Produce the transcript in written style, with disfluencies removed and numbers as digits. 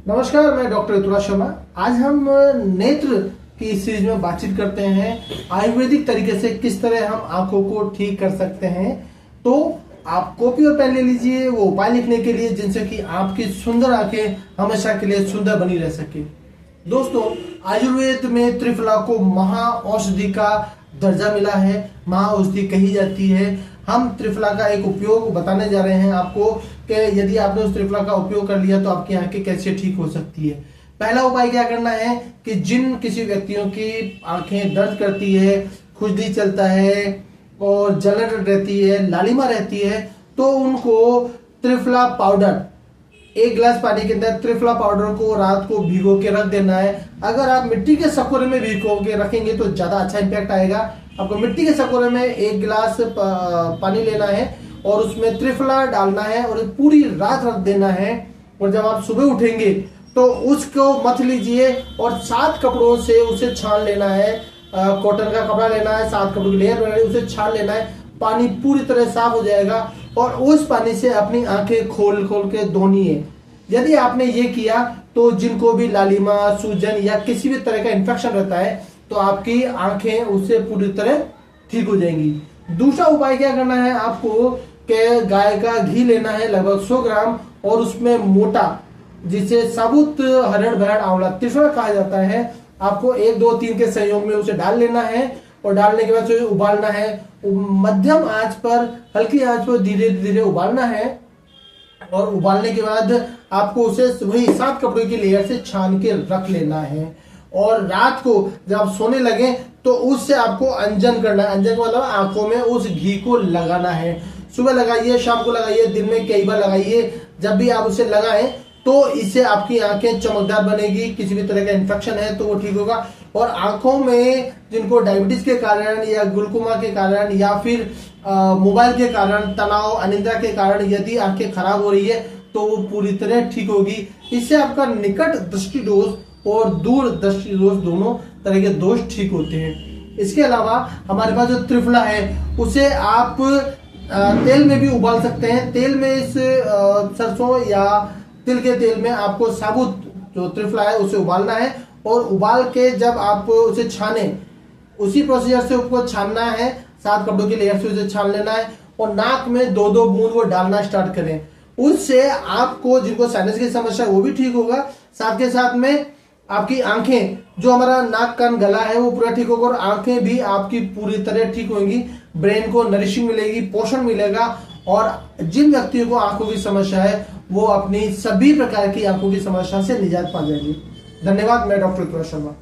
नमस्कार, मैं डॉक्टर ऋतुराज शर्मा। आज हम नेत्र की सीरीज में बातचीत करते हैं आयुर्वेदिक तरीके से किस तरह हम आंखों को ठीक कर सकते हैं। तो आप कॉपी और पेन ले लीजिए वो उपाय लिखने के लिए जिनसे कि आपकी सुंदर आंखें हमेशा के लिए सुंदर बनी रह सके। दोस्तों, आयुर्वेद में त्रिफला को महा औषधि का दर्जा मिला है, महा औषधि कही जाती है। हम त्रिफला का एक उपयोग बताने जा रहे हैं आपको कि यदि आपने उस त्रिफला का उपयोग कर लिया तो आपकी आंखें कैसे ठीक हो सकती है। पहला उपाय क्या करना है कि जिन किसी व्यक्तियों की आंखें दर्द करती है, खुजली चलता है और जलन रहती है, लालिमा रहती है, तो उनको त्रिफला पाउडर 1 गिलास पानी के अंदर त्रिफला पाउडर को रात को भिगो के रख देना है। अगर आप मिट्टी के सकोरे में भिगो के रखेंगे तो ज्यादा अच्छा इंपैक्ट आएगा। आपको मिट्टी के सकोरे में 1 गिलास पानी लेना है और उसमें त्रिफला डालना है और पूरी रात रख देना है। और जब आप सुबह उठेंगे तो उसको मथ लीजिए और 7 कपड़ों से उसे छान लेना है। कॉटन का कपड़ा लेना है, 7 कपड़ों की लेयर बनानी है, उसे छान लेना है। पानी पूरी तरह साफ हो जाएगा और उस पानी से अपनी आंखें खोल खोल के धोनी है। यदि आपने ये किया तो जिनको भी लालिमा, सूजन या किसी भी तरह का इन्फेक्शन रहता है तो आपकी आंखें उससे पूरी तरह ठीक हो जाएंगी। दूसरा उपाय क्या करना है आपको कि गाय का घी लेना है लगभग 100 ग्राम और उसमें मोटा, जिसे साबुत हरड़ भरड़ आंवला त्रिफला कहा जाता है, आपको 1 2 3 के संयोग में उसे डाल लेना है और डालने के बाद उसे उबालना है। मध्यम आंच पर, हल्की आंच पर धीरे धीरे उबालना है और उबालने के बाद आपको उसे वही 7 कपड़ों की लेयर से छान के रख लेना है। और रात को जब आप सोने लगे तो उससे आपको अंजन करना है। अंजन का मतलब आंखों में उस घी को लगाना है। सुबह लगाइए, शाम को लगाइए, दिन में कई बार लगाइए। जब भी आप उसे लगाएं तो इससे आपकी आंखें चमकदार बनेगी। किसी भी तरह का इन्फेक्शन है तो वो ठीक होगा। और आंखों में जिनको डायबिटीज के कारण या ग्लूकोमा के कारण या फिर मोबाइल के कारण, तनाव, अनिद्रा के कारण यदि आंखें खराब हो रही है तो वो पूरी तरह ठीक होगी। इससे आपका निकट दृष्टि दोष और दूर दृष्टि दोष दोनों तरह के दोष ठीक होते हैं। इसके अलावा हमारे पास जो त्रिफला है उसे आप तेल में भी उबाल सकते हैं। तेल में इस सरसों या तिल के तेल में आपको साबुत जो त्रिफला है उसे उबालना है और उबाल के जब आप उसे छाने, उसी प्रोसीजर से उसको छानना है। 7 कपड़ों की लेयर से उसे छान लेना है और नाक में 2-2 बूंद वो डालना स्टार्ट करें। उससे आपको जिनको साइनस की समस्या वो भी ठीक होगा, साथ के साथ में आपकी आंखें, जो हमारा नाक कान गला है वो पूरा ठीक होगा और आंखें भी आपकी पूरी तरह ठीक होंगी। ब्रेन को नरिशिंग मिलेगी, पोषण मिलेगा और जिन व्यक्तियों को आंखों की समस्या है वो अपनी सभी प्रकार की आंखों की समस्या से निजात पा जाएंगे। धन्यवाद। मैं डॉक्टर ऋतुराज शर्मा।